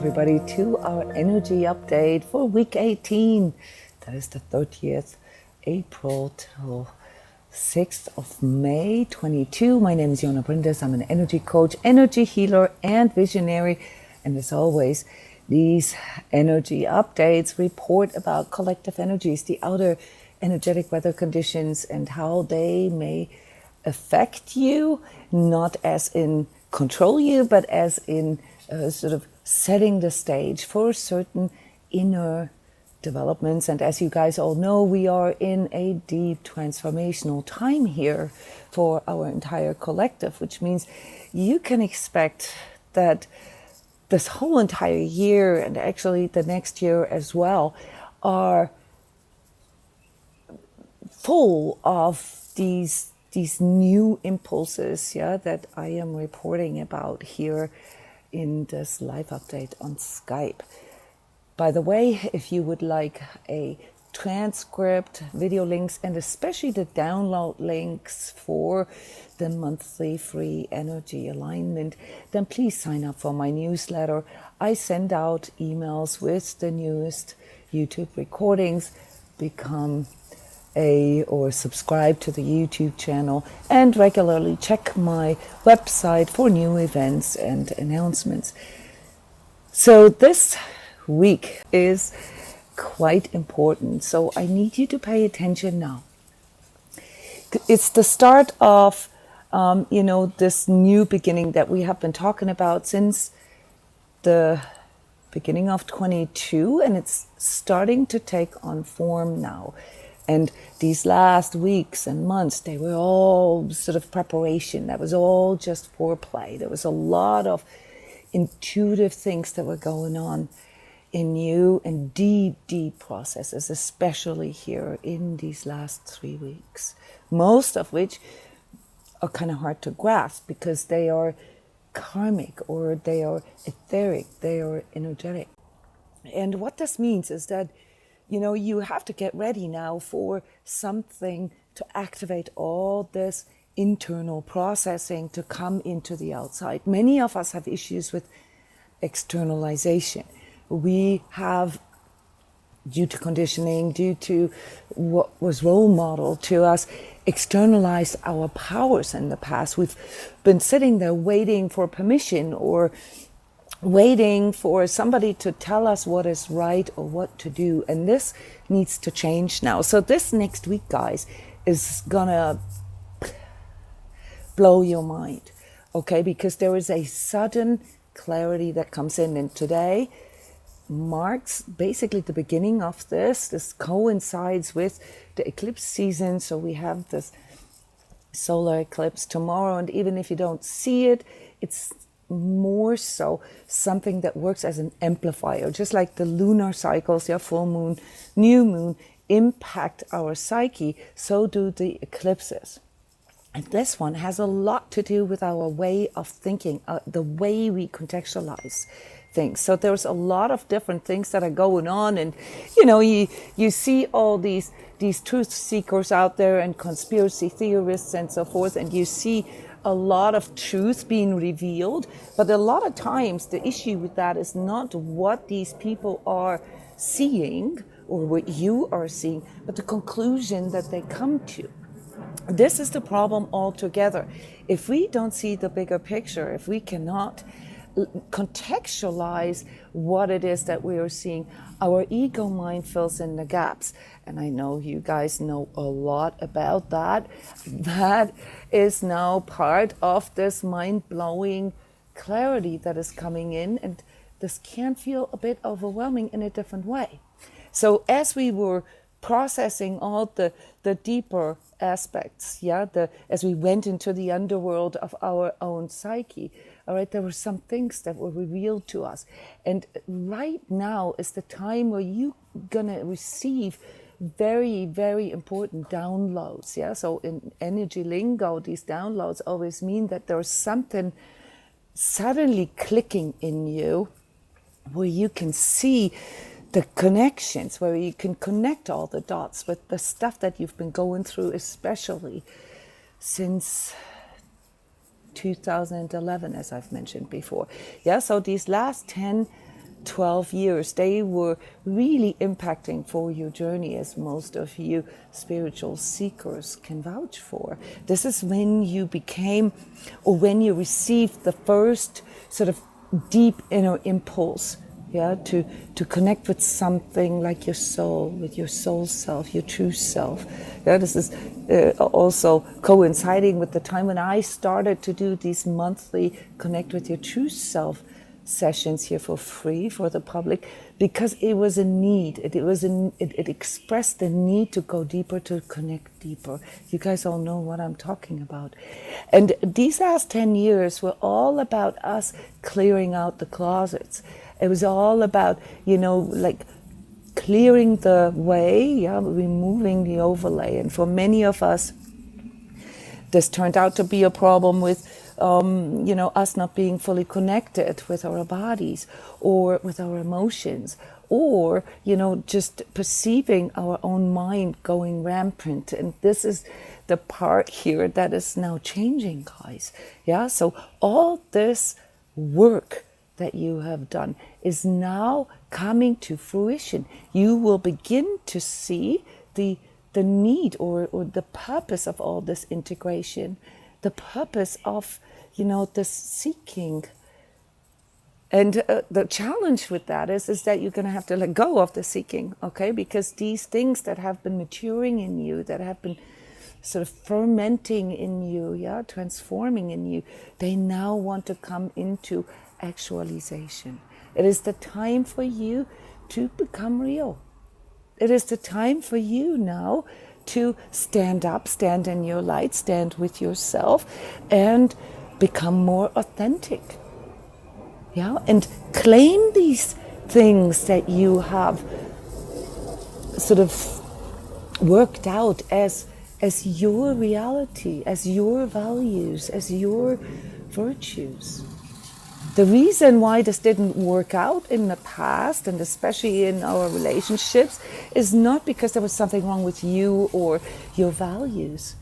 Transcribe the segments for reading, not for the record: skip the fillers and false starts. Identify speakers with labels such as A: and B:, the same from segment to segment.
A: everybody to our energy update for week 18. That is the 30th April till 6th of May 22. My name is Jona Bryndis. I'm an energy coach, energy healer, and visionary. And as always, these energy updates report about collective energies, the outer energetic weather conditions, and how they may affect you, not as in control you, but as in sort of setting the stage for certain inner developments. And as you guys all know, we are in a deep transformational time here for our entire collective, which means you can expect that this whole entire year, and actually the next year as well, are full of these new impulses, that I am reporting about here in this live update on Skype. By the way, if you would like a transcript, video links, and especially the download links for the monthly free energy alignment, then please sign up for my newsletter. I send out emails with the newest YouTube recordings. Become or subscribe to the YouTube channel and regularly check my website for new events and announcements. So this week is quite important, so I need you to pay attention now. It's the start of this new beginning that we have been talking about since the beginning of 22, and it's starting to take on form now. And these last weeks and months, they were all sort of preparation. That was all just foreplay. There was a lot of intuitive things that were going on in you, and deep processes, especially here in these last 3 weeks. Most of which are kind of hard to grasp because they are karmic, or they are etheric, they are energetic. And what this means is that you have to get ready now for something to activate all this internal processing to come into the outside. Many of us have issues with externalization. We have, due to conditioning, due to what was role model to us, externalized our powers in the past. We've been sitting there waiting for permission, or waiting for somebody to tell us what is right or what to do. And this needs to change now. So this next week, guys, is gonna blow your mind, okay? Because there is a sudden clarity that comes in. And today marks basically the beginning of this. This coincides with the eclipse season. So we have this solar eclipse tomorrow. And even if you don't see it, it's more so something that works as an amplifier. Just like the lunar cycles, full moon, new moon, impact our psyche, so do the eclipses. And this one has a lot to do with our way of thinking, the way we contextualize things. So there's a lot of different things that are going on, and you see all these truth seekers out there and conspiracy theorists and so forth, and you see a lot of truth being revealed. But a lot of times the issue with that is not what these people are seeing or what you are seeing, but the conclusion that they come to. This is the problem altogether. If we don't see the bigger picture, if we cannot contextualize what it is that we are seeing, our ego mind fills in the gaps. And I know you guys know a lot about that. That is now part of this mind-blowing clarity that is coming in, and this can feel a bit overwhelming in a different way. So as we were processing all the deeper aspects, as we went into the underworld of our own psyche, all right, there were some things that were revealed to us. And right now is the time where you're gonna receive very, very important downloads. So in energy lingo, these downloads always mean that there's something suddenly clicking in you, where you can see the connections, where you can connect all the dots with the stuff that you've been going through, especially since 2011, as I've mentioned before. So these last 10 12 years, they were really impacting for your journey, as most of you spiritual seekers can vouch for. This is when you became, or when you received the first sort of deep inner impulse, to connect with something like your soul, with your soul self, your true self. This is also coinciding with the time when I started to do these monthly Connect with Your True Self sessions here for free for the public, because it was a need. It expressed the need to go deeper, to connect deeper. You guys all know what I'm talking about. And these last 10 years were all about us clearing out the closets. It was all about, like clearing the way, removing the overlay. And for many of us, this turned out to be a problem with us not being fully connected with our bodies or with our emotions, or, just perceiving our own mind going rampant. And this is the part here that is now changing, guys. So all this work that you have done is now coming to fruition. You will begin to see the need or the purpose of all this integration, the purpose of this seeking. And the challenge with that is that you're going to have to let go of the seeking, okay? Because these things that have been maturing in you, that have been sort of fermenting in you, transforming in you, they now want to come into actualization. It is the time for you to become real. It is the time for you now to stand up, stand in your light, stand with yourself, and become more authentic. And claim these things that you have sort of worked out as your reality, as your values, as your virtues. The reason why this didn't work out in the past, and especially in our relationships, is not because there was something wrong with you or your values.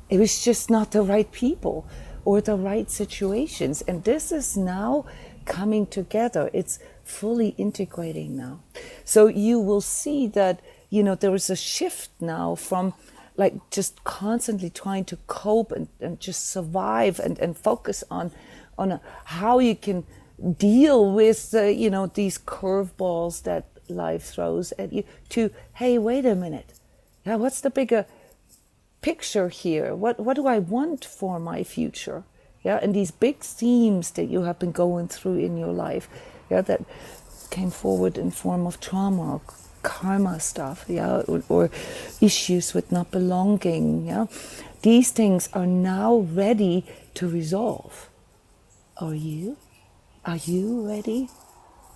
A: It was just not the right people or the right situations. And this is now coming together. It's fully integrating now. So you will see that, there is a shift now from like just constantly trying to cope and just survive and focus on how you can deal with these curveballs that life throws at you, to, hey, wait a minute, what's the bigger picture here? What do I want for my future? And these big themes that you have been going through in your life, that came forward in form of trauma or karma stuff, or issues with not belonging. These things are now ready to resolve. Are you? Are you ready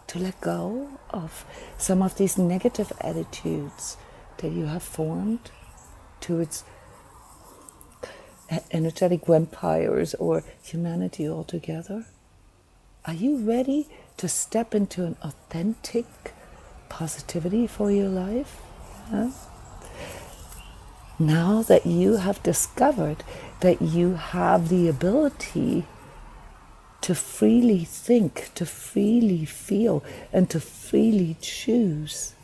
A: to let go of some of these negative attitudes that you have formed towards energetic vampires or humanity altogether? Are you ready to step into an authentic positivity for your life? Now that you have discovered that you have the ability to freely think, to freely feel, and to freely choose.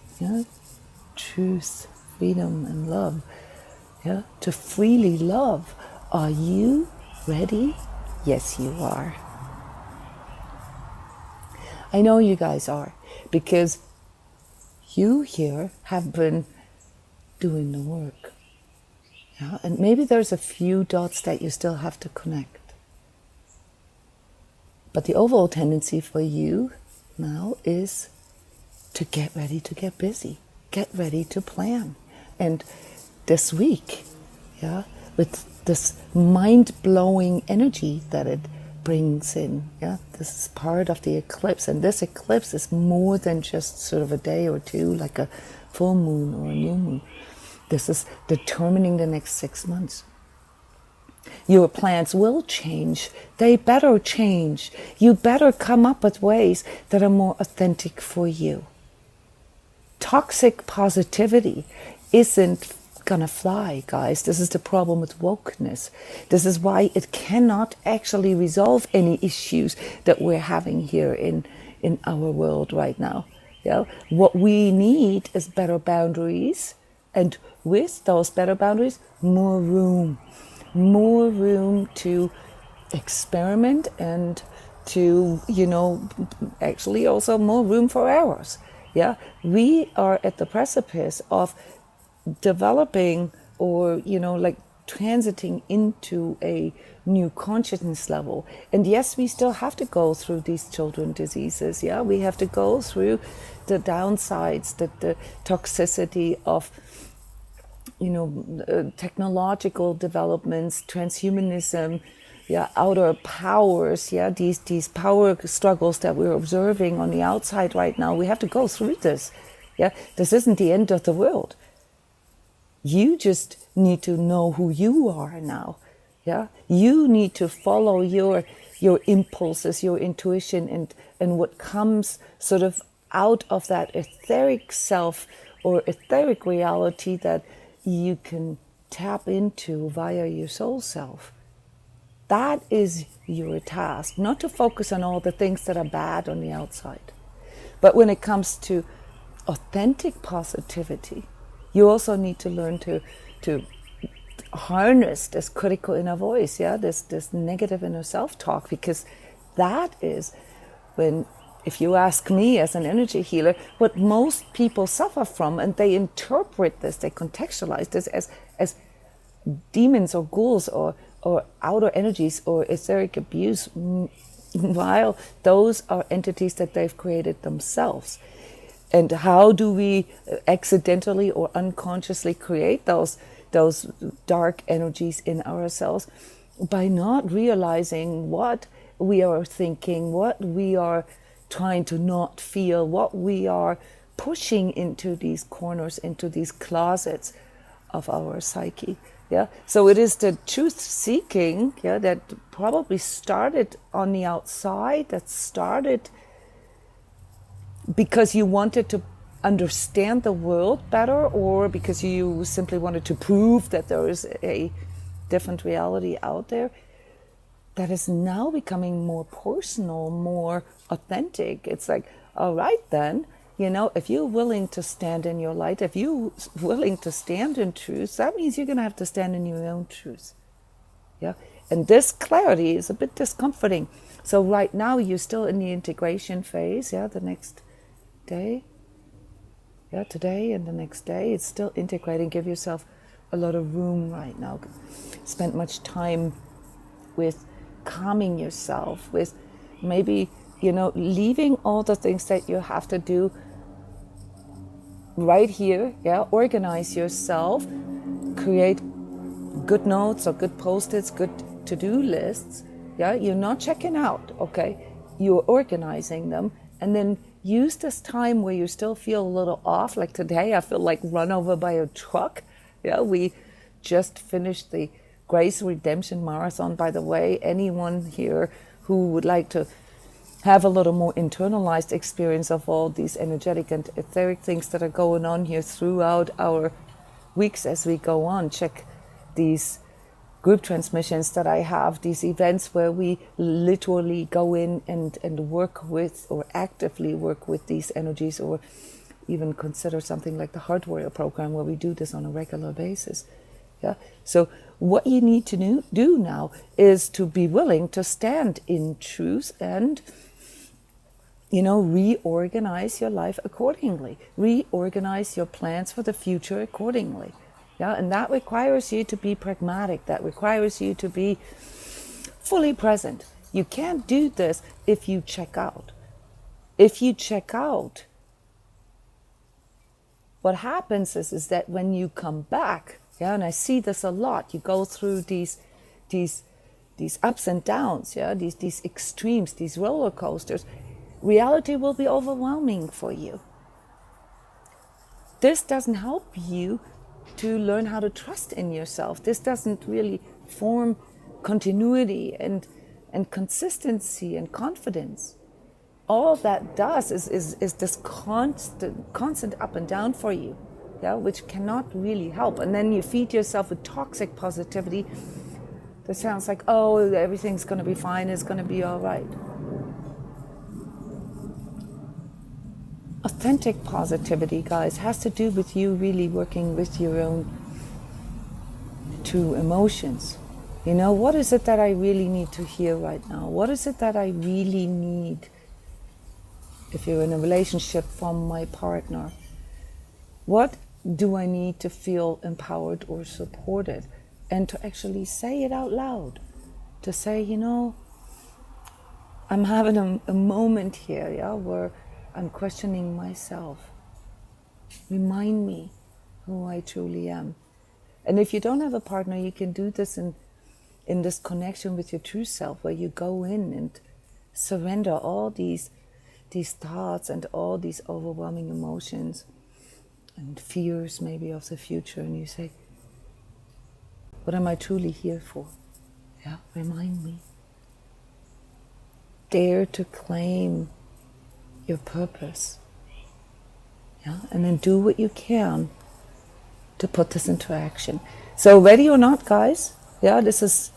A: Truth, freedom, and love. To freely love. Are you ready? Yes, you are. I know you guys are, because you here have been doing the work. And maybe there's a few dots that you still have to connect. But the overall tendency for you now is to get ready to get busy, get ready to plan. And this week, with this mind-blowing energy that it brings in, this is part of the eclipse. And this eclipse is more than just sort of a day or two, like a full moon or a new moon. This is determining the next 6 months. Your plans will change. They better change. You better come up with ways that are more authentic for you. Toxic positivity isn't gonna fly, guys. This is the problem with wokeness. This is why it cannot actually resolve any issues that we're having here in in our world right now. Yeah, what we need is better boundaries, and with those better boundaries, more room to experiment, and to, actually also more room for errors. Yeah, we are at the precipice of developing, or like transiting into a new consciousness level. And yes, we still have to go through these children diseases. Yeah, we have to go through the downsides, the toxicity of technological developments, transhumanism, yeah, outer powers, yeah, these power struggles that we're observing on the outside right now. We have to go through this. Yeah, this isn't the end of the world. You just need to know who you are now. Yeah, you need to follow your impulses, your intuition, and what comes sort of out of that etheric self or etheric reality that you can tap into via your soul self. That is your task, not to focus on all the things that are bad on the outside. But when it comes to authentic positivity, you also need to learn to harness this critical inner voice, yeah, this negative inner self-talk, because that is when, if you ask me as an energy healer, what most people suffer from, and they interpret this, they contextualize this as demons or ghouls or outer energies or etheric abuse, while those are entities that they've created themselves. And how do we accidentally or unconsciously create those dark energies in ourselves? By not realizing what we are thinking, what we are trying to not feel, what we are pushing into these corners, into these closets of our psyche. Yeah, so it is the truth seeking, yeah, that probably started on the outside, that started because you wanted to understand the world better, or because you simply wanted to prove that there is a different reality out there, that is now becoming more personal, more authentic. It's like, all right then, if you're willing to stand in your light, if you're willing to stand in truth, that means you're going to have to stand in your own truth. Yeah, and this clarity is a bit discomforting. So right now you're still in the integration phase. Yeah, the next day, yeah, today and the next day, it's still integrating. Give yourself a lot of room right now. Spend much time with calming yourself, with maybe, leaving all the things that you have to do right here. Yeah, organize yourself, create good notes or good post-its, good to-do lists. Yeah, you're not checking out, okay? You're organizing them, and then use this time where you still feel a little off. Like today, I feel like run over by a truck. Yeah, we just finished the Grace Redemption Marathon, by the way. Anyone here who would like to have a little more internalized experience of all these energetic and etheric things that are going on here throughout our weeks as we go on, check these group transmissions that I have, these events where we literally go in and work with, or actively work with these energies, or even consider something like the Heart Warrior program where we do this on a regular basis. Yeah. So what you need to do now is to be willing to stand in truth and, reorganize your life accordingly, reorganize your plans for the future accordingly. Yeah, and that requires you to be pragmatic. That requires you to be fully present. You can't do this if you check out. If you check out, what happens is that when you come back, yeah, and I see this a lot, you go through these ups and downs, yeah, these extremes, these roller coasters. Reality will be overwhelming for you. This doesn't help you to learn how to trust in yourself. This doesn't really form continuity and consistency and confidence. All that does is this constant up and down for you, yeah, which cannot really help. And then you feed yourself with toxic positivity that sounds like, oh, everything's going to be fine, it's going to be all right. authentic positivity, guys, has to do with you really working with your own true emotions. You know, what is it that I really need to hear right now? What is it that I really need, if you're in a relationship, from my partner? What do I need to feel empowered or supported? And to actually say it out loud. To say, you know, I'm having a moment here, yeah, where I'm questioning myself. Remind me who I truly am. And if you don't have a partner, you can do this in this connection with your true self, where you go in and surrender all these thoughts and all these overwhelming emotions and fears maybe of the future, and you say, what am I truly here for? Yeah, remind me. Dare to claim your purpose. Yeah, and then do what you can to put this into action. So ready or not, guys, yeah, this is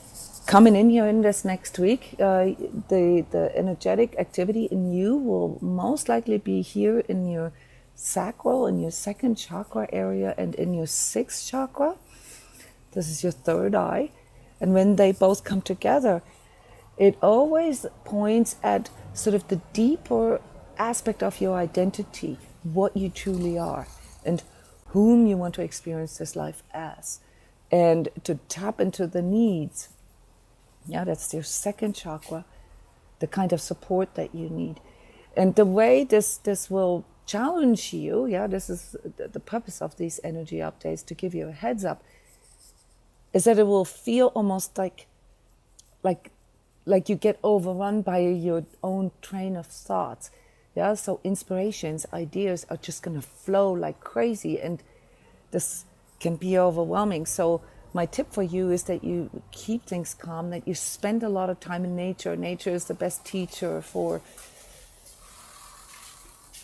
A: coming in here in this next week. The energetic activity in you will most likely be here in your sacral, in your second chakra area, and in your sixth chakra. This is your third eye. And when they both come together, it always points at sort of the deeper aspect of your identity, what you truly are, and whom you want to experience this life as. And to tap into the needs, yeah, that's your second chakra, the kind of support that you need. And the way this will challenge you, yeah, this is the purpose of these energy updates, to give you a heads up, is that it will feel almost like you get overrun by your own train of thoughts. Yeah, so inspirations, ideas are just going to flow like crazy, and this can be overwhelming. So my tip for you is that you keep things calm, that you spend a lot of time in nature. Nature is the best teacher for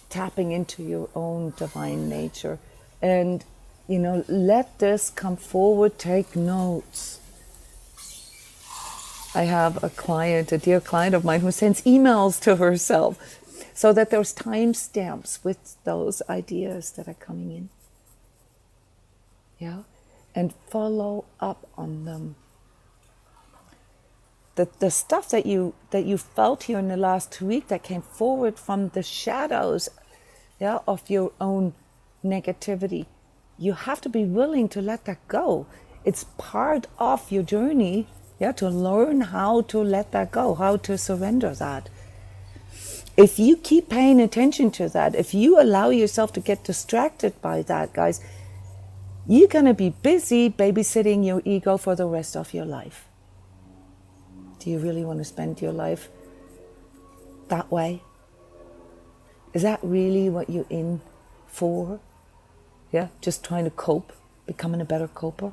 A: tapping into your own divine nature. And, you know, let this come forward, take notes. I have a dear client of mine, who sends emails to herself so that there's timestamps with those ideas that are coming in. Yeah, and follow up on them. The stuff that you felt here in the last week, that came forward from the shadows, yeah, of your own negativity, you have to be willing to let that go. It's part of your journey, yeah, to learn how to let that go, how to surrender that. If you keep paying attention to that, if you allow yourself to get distracted by that, guys, you're going to be busy babysitting your ego for the rest of your life. Do you really want to spend your life that way? Is that really what you're in for? Yeah, just trying to cope, becoming a better coper?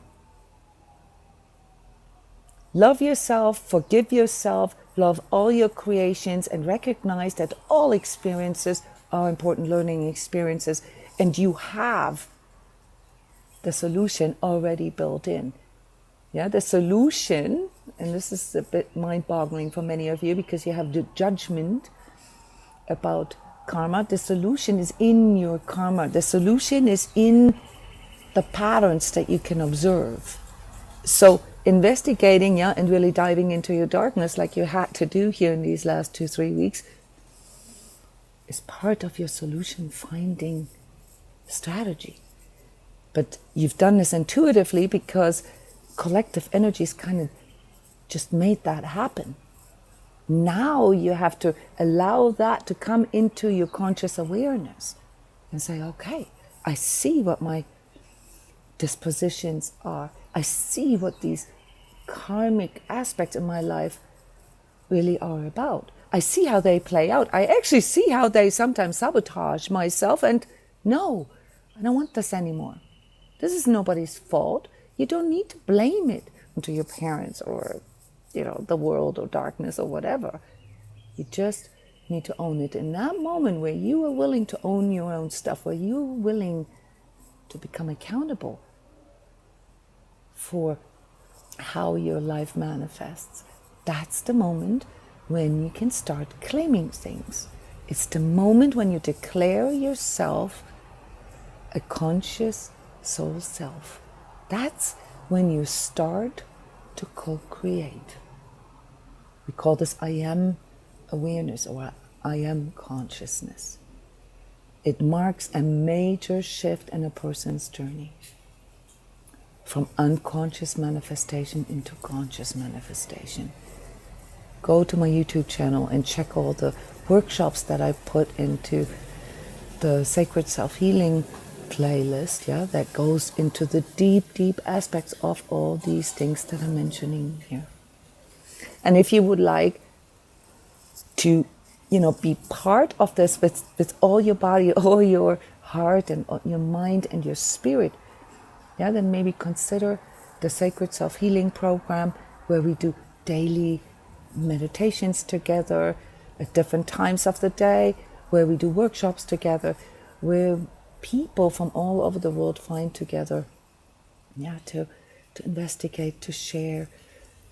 A: Love yourself, forgive yourself, love all your creations, and recognize that all experiences are important learning experiences, and you have the solution already built in. Yeah, the solution, and this is a bit mind-boggling for many of you because you have the judgment about karma. The solution is in your karma. The solution is in the patterns that you can observe. So investigating, yeah, and really diving into your darkness like you had to do here in these last 2-3 weeks is part of your solution finding strategy. But you've done this intuitively because collective energies kind of just made that happen. Now you have to allow that to come into your conscious awareness and say, okay, I see what my dispositions are. I see what these karmic aspects in my life really are about. I see how they play out. I actually see how they sometimes sabotage myself, and no, I don't want this anymore. This is nobody's fault. You don't need to blame it onto your parents or, you know, the world or darkness or whatever. You just need to own it. In that moment where you are willing to own your own stuff, where you're willing to become accountable for how your life manifests, that's the moment when you can start claiming things. It's the moment when you declare yourself a conscious soul self. That's when you start to co-create. We call this I am awareness or I am consciousness. It marks a major shift in a person's journey from unconscious manifestation into conscious manifestation. Go to my YouTube channel and check all the workshops that I put into the Sacred Self-Healing playlist, that goes into the deep aspects of all these things that I'm mentioning here. And if you would like to, be part of this with all your body, all your heart and your mind and your spirit, then maybe consider the Sacred Self-Healing program, where we do daily meditations together at different times of the day, where we do workshops together, where people from all over the world find together, to investigate, to share,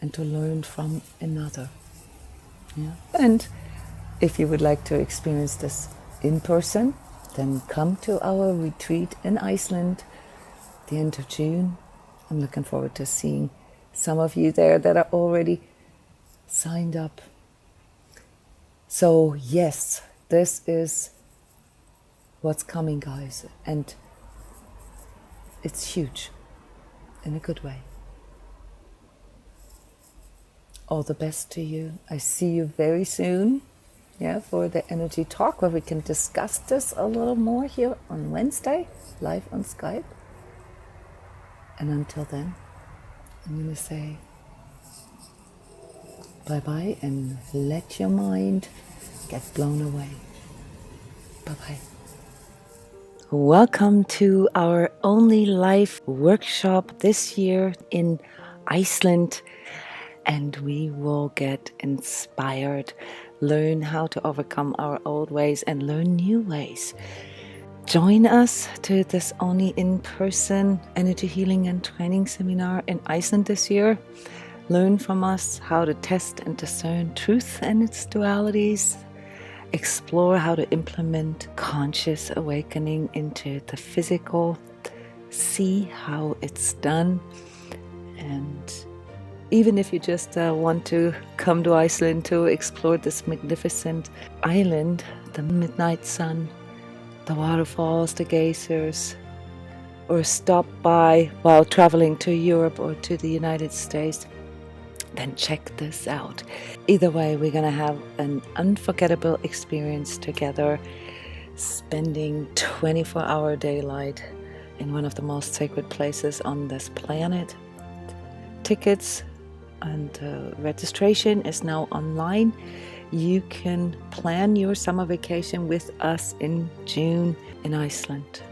A: and to learn from another. And if you would like to experience this in person, then come to our retreat in Iceland the end of June. I'm looking forward to seeing some of you there that are already signed up. So yes, this is what's coming, guys, and it's huge in a good way. All the best to you. I see you very soon, for the energy talk, where we can discuss this a little more here on Wednesday, live on Skype. And until then, I'm going to say bye-bye and let your mind get blown away. Bye-bye. Welcome to our only live workshop this year in Iceland. And we will get inspired, learn how to overcome our old ways and learn new ways. Join us to this only in-person energy healing and training seminar in Iceland this year. Learn from us how to test and discern truth and its dualities. Explore how to implement conscious awakening into the physical. See how it's done. And even if you just want to come to Iceland to explore this magnificent island, the midnight sun, the waterfalls, the geysers, or stop by while traveling to Europe or to the United States, then check this out. Either way, we're going to have an unforgettable experience together, spending 24-hour daylight in one of the most sacred places on this planet. Tickets and registration is now online. You can plan your summer vacation with us in June in Iceland.